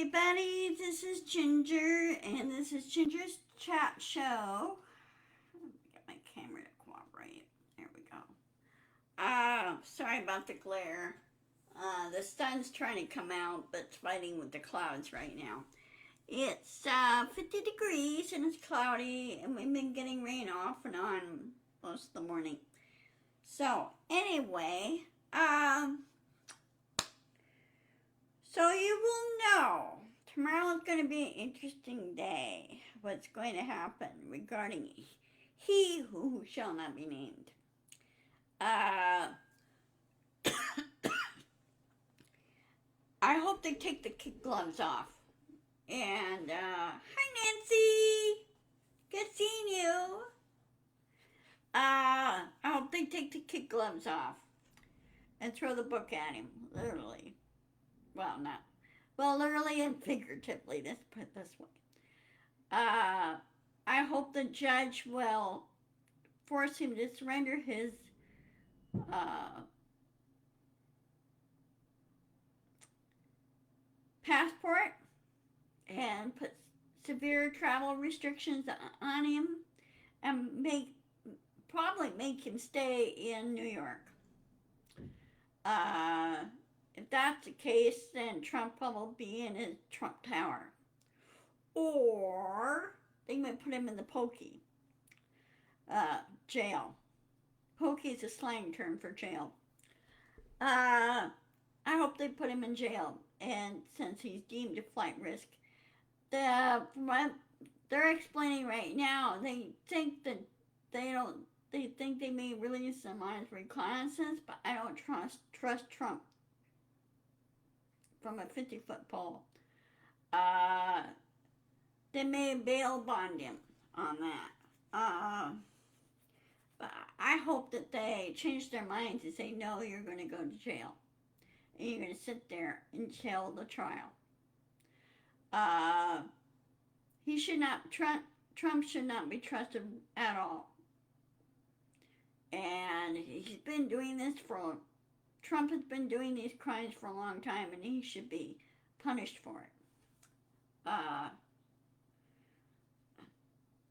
everybody, this is Ginger, and this is Ginger's Chat Show. Get my camera to cooperate. There we go. Sorry about the glare. The sun's trying to come out, but it's fighting with the clouds right now. It's 50 degrees and it's cloudy, and we've been getting rain off and on most of the morning. So, anyway, so you will know tomorrow is going to be an interesting day. What's going to happen regarding he who shall not be named. Uh, I hope they take the kid gloves off. And hi Nancy, good seeing you. I hope they take the kid gloves off and throw the book at him, literally. Well, not literally and figuratively. Let's put it this way. I hope the judge will force him to surrender his passport and put severe travel restrictions on him and probably make him stay in New York. If that's the case, then Trump will be in his Trump Tower. Or they might put him in the pokey jail. Pokey is a slang term for jail. I hope they put him in jail, and since he's deemed a flight risk, they're explaining right now, they think that they think they may release him on his reconnaissance, but I don't trust Trump from a 50-foot pole. They may bail bond him on that. But I hope that they change their minds and say, no, you're going to go to jail. And you're going to sit there until the trial. Trump should not be trusted at all. And Trump has been doing these crimes for a long time, and he should be punished for it.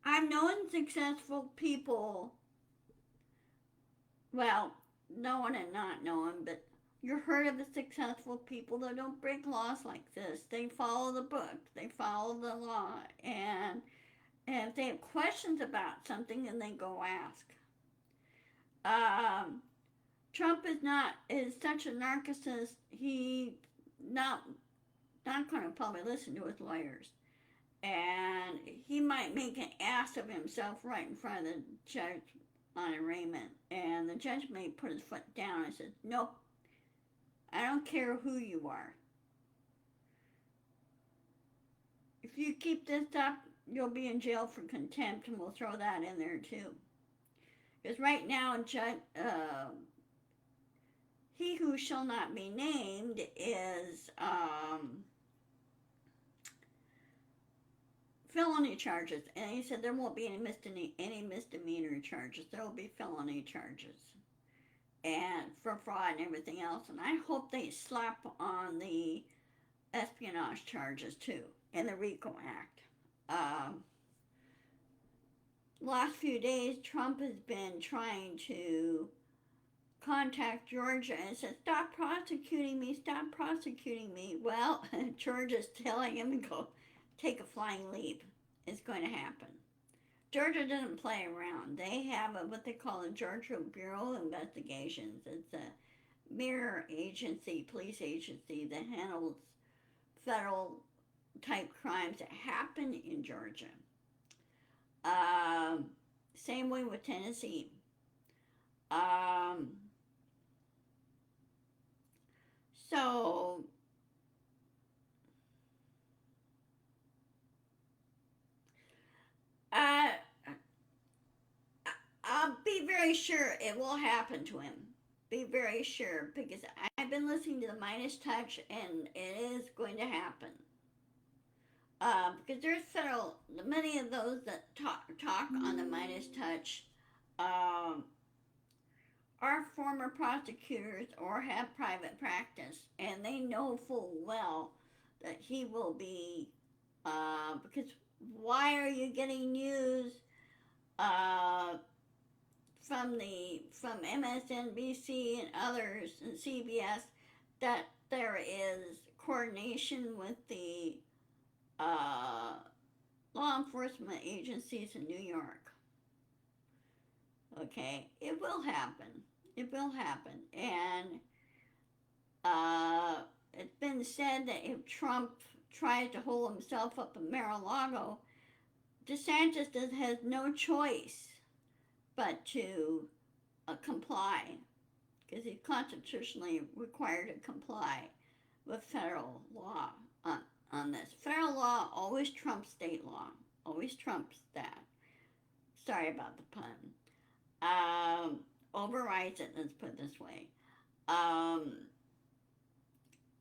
I've known successful people, well, known and not known, but you've heard of the successful people that don't break laws like this. They follow the book, they follow the law, and if they have questions about something, then they go ask. Trump is such a narcissist, he's not going to probably listen to his lawyers. And he might make an ass of himself right in front of the judge on arraignment. And the judge may put his foot down and say, nope, I don't care who you are. If you keep this up, you'll be in jail for contempt, and we'll throw that in there too. Because right now, he who shall not be named is felony charges, and he said there won't be any misdemeanor charges. There will be felony charges, and for fraud and everything else. And I hope they slap on the espionage charges too, and the RICO Act. Last few days, Trump has been trying to contact Georgia and said, stop prosecuting me, stop prosecuting me. Well, Georgia's telling him to go take a flying leap. It's going to happen. Georgia doesn't play around. They have what they call a Georgia Bureau of Investigations. It's a mere agency, police agency that handles federal type crimes that happen in Georgia. Same way with Tennessee. So I'll be very sure it will happen to him. Be very sure, because I've been listening to the Midas Touch, and it is going to happen. Because there's many of those that talk on the Midas Touch are former prosecutors or have private practice, and they know full well that he will be, because why are you getting news uh, from MSNBC and others and CBS that there is coordination with the uh, law enforcement agencies in New York? Okay, it will happen. It will happen. And it's been said that if Trump tries to hold himself up in Mar-a-Lago, DeSantis has no choice but to comply, because he's constitutionally required to comply with federal law on this. Federal law always trumps state law, always trumps that. Sorry about the pun. Overrides it, let's put it this way.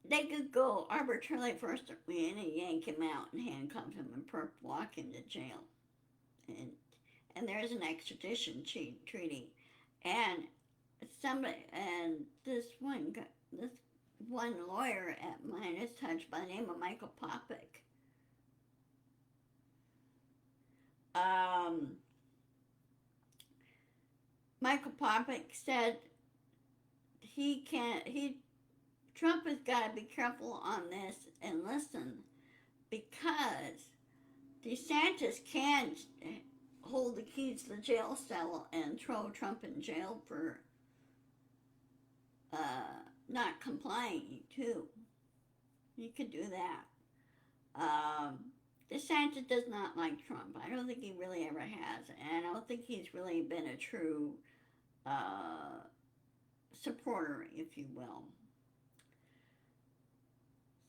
They could go arbitrarily first and yank him out and handcuff him and perp walk him to jail. And there's an extradition treaty. And this one lawyer at Midas Touch by the name of Michael Popick. Michael Popick said Trump has got to be careful on this and listen, because DeSantis can't hold the keys to the jail cell and throw Trump in jail for not complying too. You could do that. DeSantis does not like Trump. I don't think he really ever has, and I don't think he's really been a true supporter, if you will.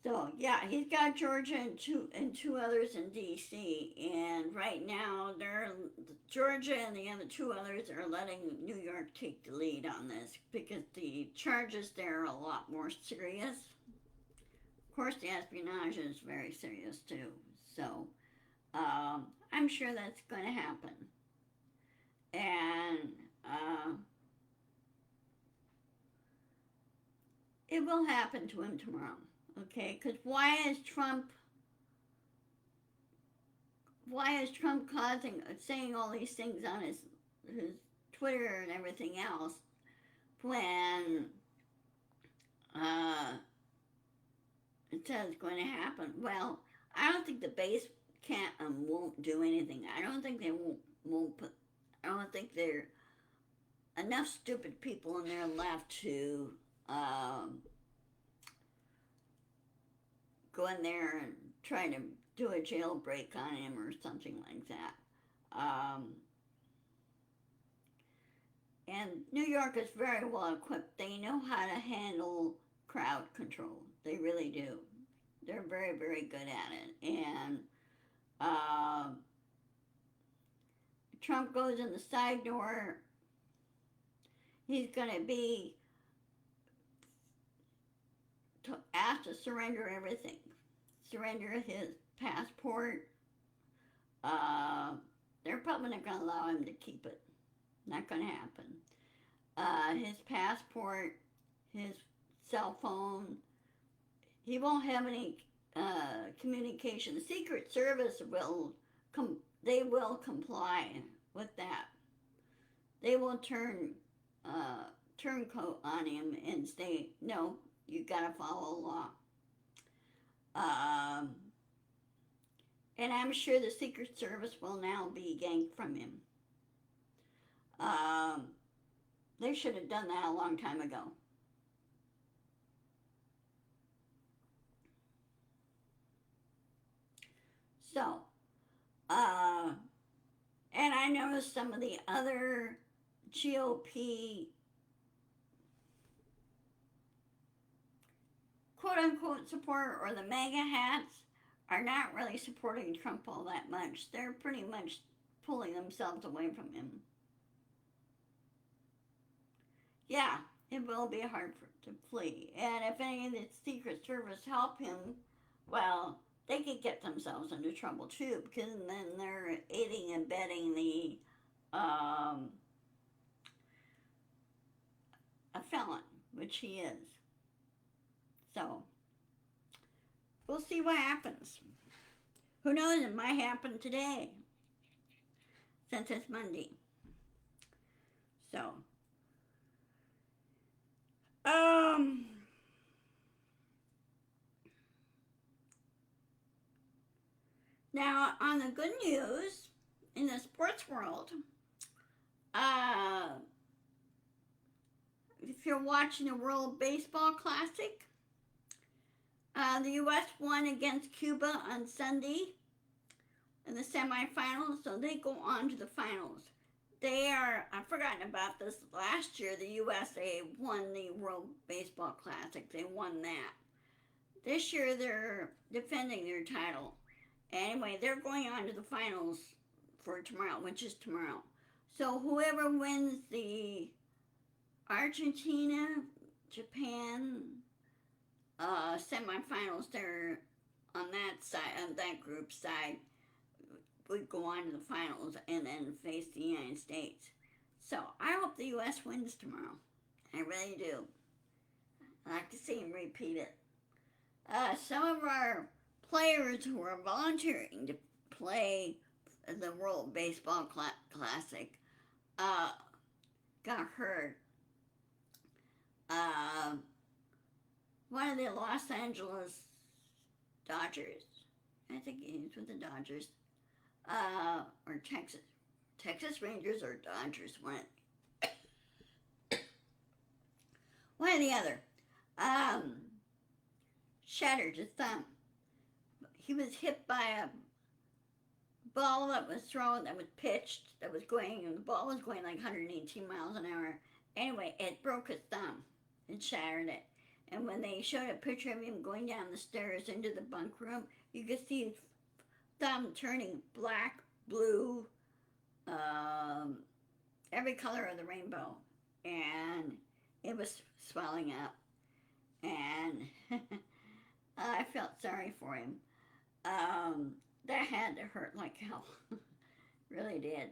So yeah, he's got Georgia and two others in D.C. And right now, Georgia and the other two others are letting New York take the lead on this, because the charges there are a lot more serious. Of course, the espionage is very serious too. So I'm sure that's going to happen, and it will happen to him tomorrow. Okay, because why is Trump saying all these things on his Twitter and everything else when it says it's going to happen? Well, I don't think the base can't and won't do anything. I don't think they won't put. I don't think there are enough stupid people in there left to go in there and try to do a jailbreak on him or something like that. And New York is very well equipped. They know how to handle crowd control. They really do. They're very, very good at it. And Trump goes in the side door, he's going to be asked to surrender everything. Surrender his passport. They're probably not going to allow him to keep it. Not going to happen. His passport, his cell phone. He won't have any communication. The Secret Service will comply with that. They will turncoat on him and say, no, you got to follow law. And I'm sure the Secret Service will now be yanked from him. They should have done that a long time ago. So, and I noticed some of the other GOP quote-unquote supporter, or the MAGA hats, are not really supporting Trump all that much. They're pretty much pulling themselves away from him. Yeah, it will be hard to flee. And if any of the Secret Service help him, well, they could get themselves into trouble too, because then they're aiding and abetting a felon, which he is. So, we'll see what happens. Who knows? It might happen today, since it's Monday. So, um, now on the good news in the sports world, uh, if you're watching the World Baseball Classic, the U.S. won against Cuba on Sunday in the semifinals, so they go on to the finals. I've forgotten about this, last year the USA won the World Baseball Classic. They won that. This year they're defending their title. Anyway, they're going on to the finals for tomorrow, which is tomorrow. So whoever wins the Argentina, Japan semifinals, they're on that side, on that group side, would go on to the finals and then face the United States. So I hope the U.S. wins tomorrow. I really do. I like to see them repeat it. Some of our players who are volunteering to play the World Baseball Classic got hurt. One of the Los Angeles Dodgers, I think he's with the Dodgers, or Texas Rangers or Dodgers, one or the other, shattered his thumb. He was hit by a ball that was thrown, that was pitched, and the ball was going like 118 miles an hour. Anyway, it broke his thumb and shattered it. And when they showed a picture of him going down the stairs into the bunk room, you could see his thumb turning black, blue, every color of the rainbow. And it was swelling up. And I felt sorry for him. That had to hurt like hell. Really did.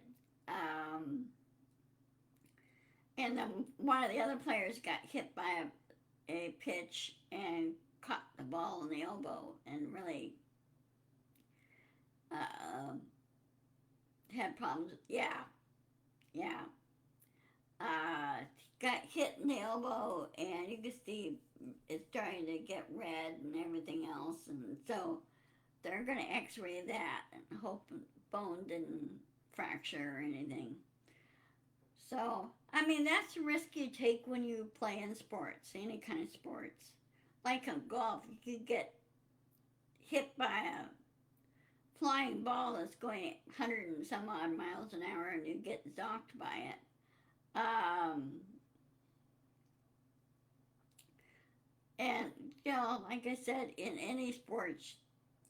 And then one of the other players got hit by a pitch and caught the ball in the elbow and really had problems. Yeah. Got hit in the elbow, and you could see it's starting to get red and everything else, and so they're going to x-ray that and hope the bone didn't fracture or anything. So, I mean, that's the risk you take when you play in sports, any kind of sports. Like in golf, you could get hit by a flying ball that's going 100 and some odd miles an hour, and you get zonked by it. And, like I said, in any sports,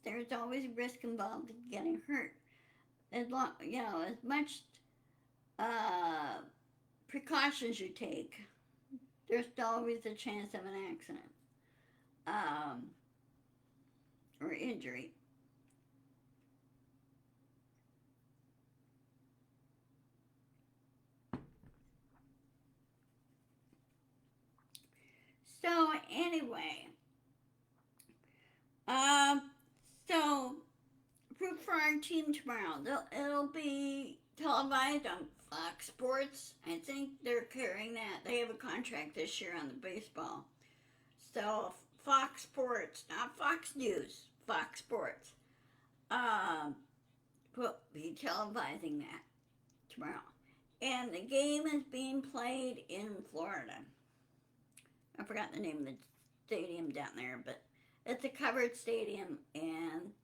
there's always risk involved in getting hurt. As much precautions you take, there's always a chance of an accident or injury. So anyway, so root for our team tomorrow. It'll be televised on Fox Sports. I think they're carrying that. They have a contract this year on the baseball. So Fox Sports, not Fox News, Fox Sports, will be televising that tomorrow. And the game is being played in Florida. I forgot the name of the stadium down there, but it's a covered stadium, and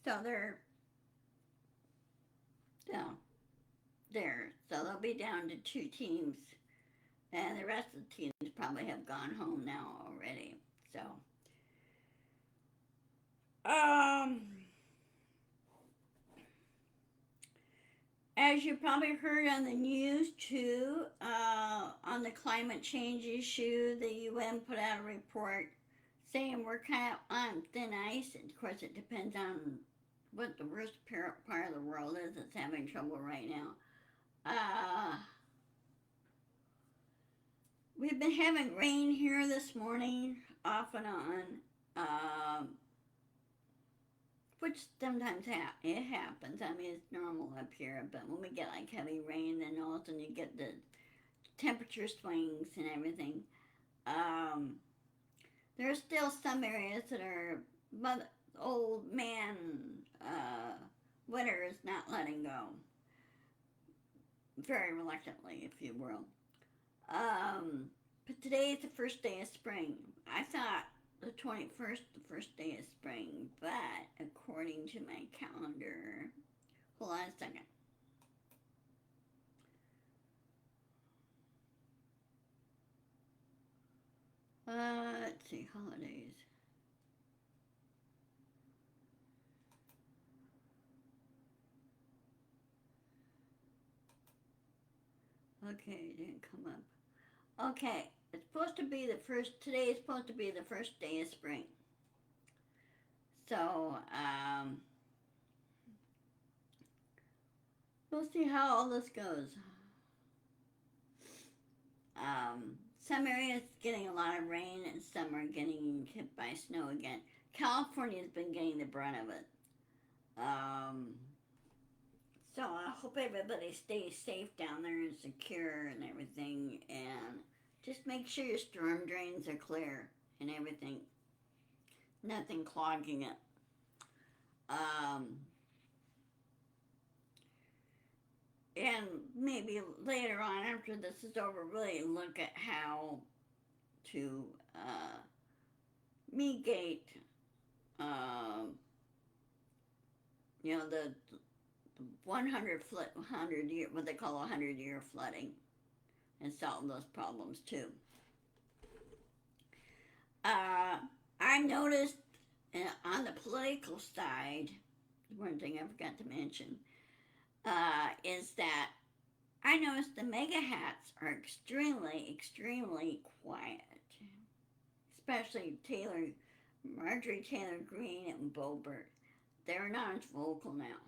so they're there. So they'll be down to 2 teams, and the rest of the teams probably have gone home now already. So, as you probably heard on the news too, on the climate change issue, the UN put out a report saying we're kind of on thin ice. And of course, it depends on what the worst part of the world is that's having trouble right now. We've been having rain here this morning. off and on, um, which sometimes it happens. I mean, it's normal up here, but when we get like heavy rain, then all of a sudden you get the temperature swings and everything. Um, there's still some areas that are old man winter is not letting go. Very reluctantly, if you will. Um, but today is the first day of spring. I thought the 21st, the first day of spring, but according to my calendar, hold on a second. Let's see, holidays. Okay, it didn't come up. Okay, it's supposed to be the first, today is supposed to be the first day of spring. So, we'll see how all this goes. Some areas getting a lot of rain and some are getting hit by snow again. California's been getting the brunt of it. So I hope everybody stays safe down there and secure and everything, and just make sure your storm drains are clear and everything. Nothing clogging it. And maybe later on, after this is over, really look at how to mitigate, the 100 year, what they call 100-year flooding, and solve those problems too. I noticed on the political side, one thing I forgot to mention, is that I noticed the MAGA hats are extremely, extremely quiet, especially Marjorie Taylor Greene and Boebert. They're not as vocal now.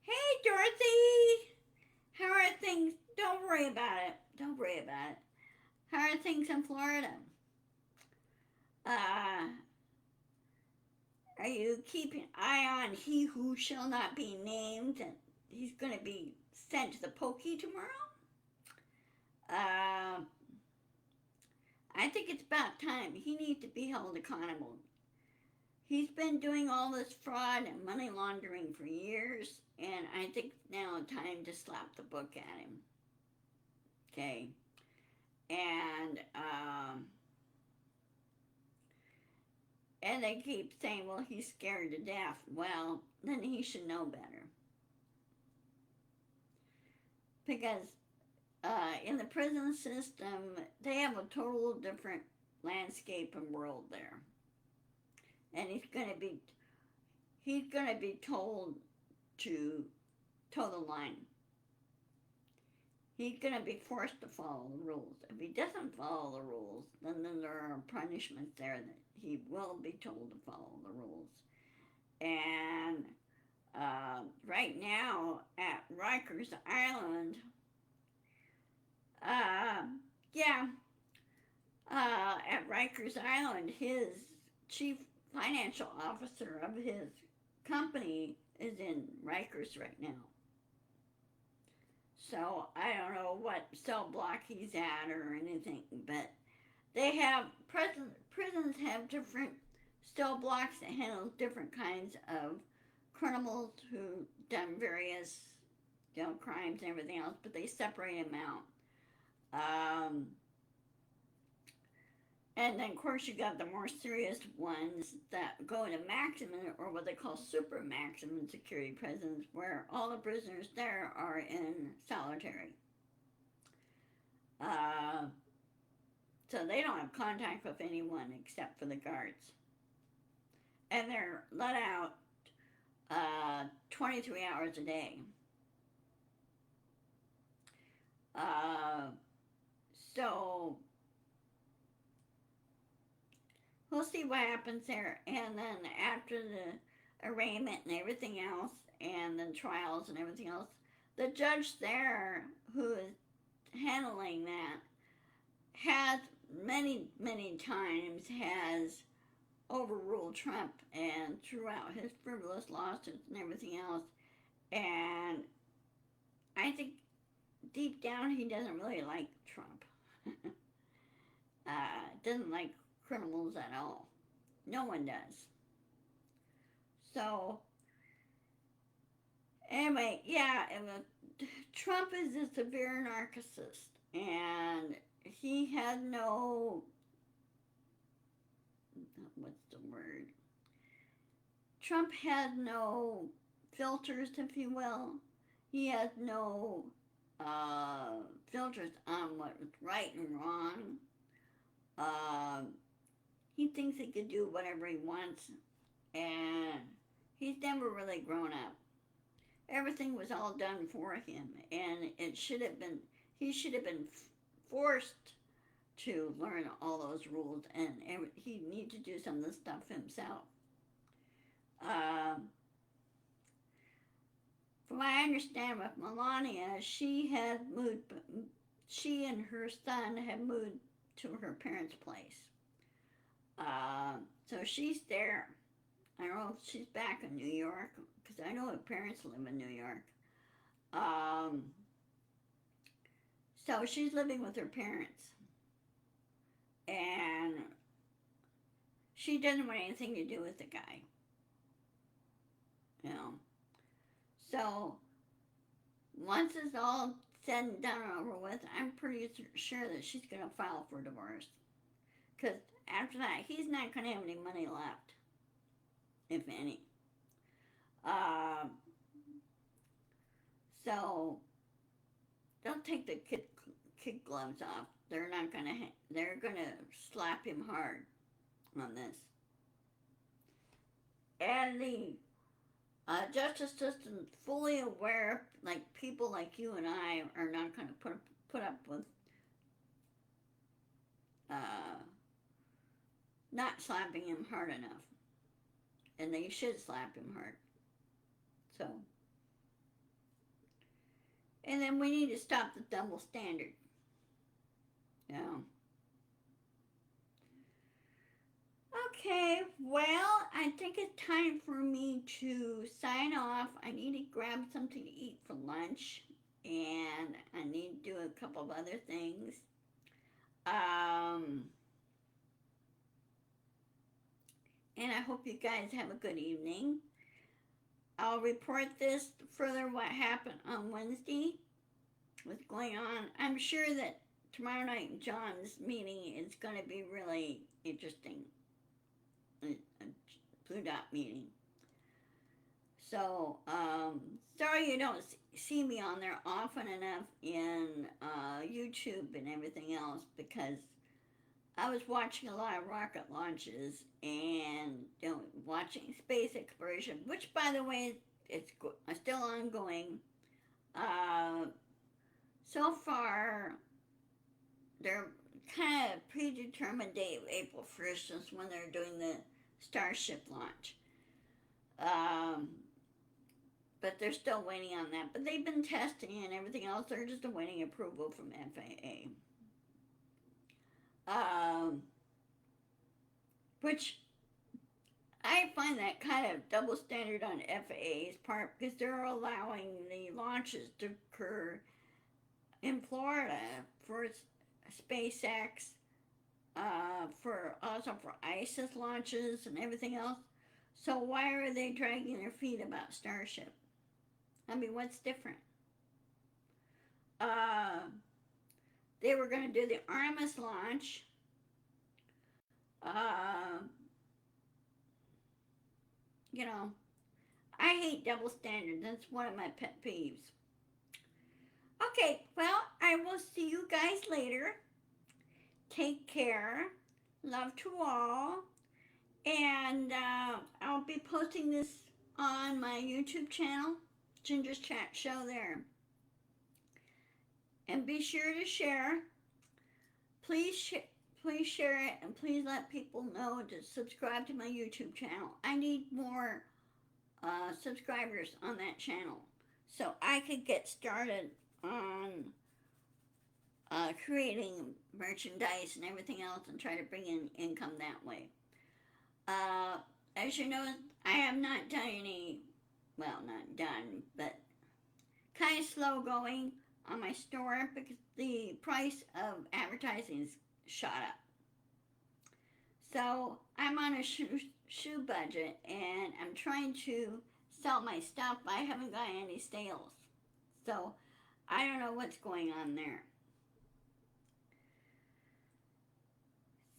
Hey, Dorothy! How are things? Don't worry about it. Don't worry about it. How are things in Florida? Are you keeping an eye on he who shall not be named? And he's going to be sent to the pokey tomorrow? I think it's about time. He needs to be held accountable. He's been doing all this fraud and money laundering for years, and I think it's now time to slap the book at him. Okay? And they keep saying, well, he's scared to death. Well, then he should know better. Because in the prison system, they have a total different landscape and world there. And he's going to be told to toe the line. He's going to be forced to follow the rules. If he doesn't follow the rules, then there are punishments there that he will be told to follow the rules. And right now at Rikers Island, at Rikers Island, his chief financial officer of his company is in Rikers right now. So I don't know what cell block he's at or anything, but they have prisons have different cell blocks that handle different kinds of criminals who done various crimes and everything else, but they separate them out. And then, of course, you got the more serious ones that go into maximum, or what they call super maximum security prisons, where all the prisoners there are in solitary. So they don't have contact with anyone except for the guards. And they're let out 23 hours a day. So we'll see what happens there. And then after the arraignment and everything else, and the trials and everything else, the judge there who is handling that has many times has overruled Trump and throughout his frivolous lawsuits and everything else. And I think deep down he doesn't really like Trump. Doesn't like criminals at all. No one does. So, anyway, yeah, Trump is a severe narcissist, and he had no, what's the word? Trump had no filters, if you will. He had no filters on what was right and wrong. He thinks he can do whatever he wants, and he's never really grown up. Everything was all done for him, and he should have been forced to learn all those rules, and he needs to do some of the stuff himself. From what I understand with Melania, she and her son had moved to her parents' place. So she's there. I don't know if she's back in New York, because I know her parents live in New York. So she's living with her parents. And she doesn't want anything to do with the guy. You know. So, once it's all said and done and over with, I'm pretty sure that she's going to file for divorce. Because after that, he's not going to have any money left, if any. So, don't take the kid gloves off. They're not going to. They're going to slap him hard on this. And the justice system fully aware, like people like you and I are not going to put up with not slapping him hard enough, and they should slap him hard. So, and then we need to stop the double standard. Yeah. Okay, well, I think it's time for me to sign off. I need to grab something to eat for lunch, and I need to do a couple of other things. And I hope you guys have a good evening. I'll report this further what happened on Wednesday, what's going on. I'm sure that tomorrow night John's meeting is going to be really interesting. A Blue Dot meeting. So, sorry you don't see me on there often enough in YouTube and everything else, because I was watching a lot of rocket launches and watching space exploration, which, by the way, it's still ongoing. So far, they're kind of predetermined date of April 1st is when they're doing the Starship launch. But they're still waiting on that. But they've been testing and everything else. They're just awaiting approval from FAA. Which I find that kind of double standard on FAA's part, because they're allowing the launches to occur in Florida for SpaceX, also for ISIS launches and everything else. So why are they dragging their feet about Starship? I mean, what's different? They were going to do the Artemis launch. You know, I hate double standards. That's one of my pet peeves. Okay, well, I will see you guys later. Take care. Love to all. And I'll be posting this on my YouTube channel, Ginger's Chat Show there. And be sure to share. Please share it, and please let people know to subscribe to my YouTube channel. I need more subscribers on that channel so I could get started on creating merchandise and everything else and try to bring in income that way. Uh, as you know, I have not done any, well, not done, but kind of slow going on my store because the price of advertising is shot up. So I'm on a shoe budget and I'm trying to sell my stuff, but I haven't got any sales. So I don't know what's going on there.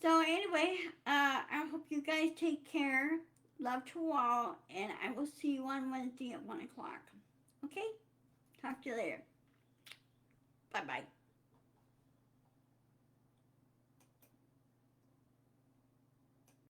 So anyway, I hope you guys take care. Love to all, and I will see you on Wednesday at 1 o'clock. Okay? Talk to you later. Bye bye.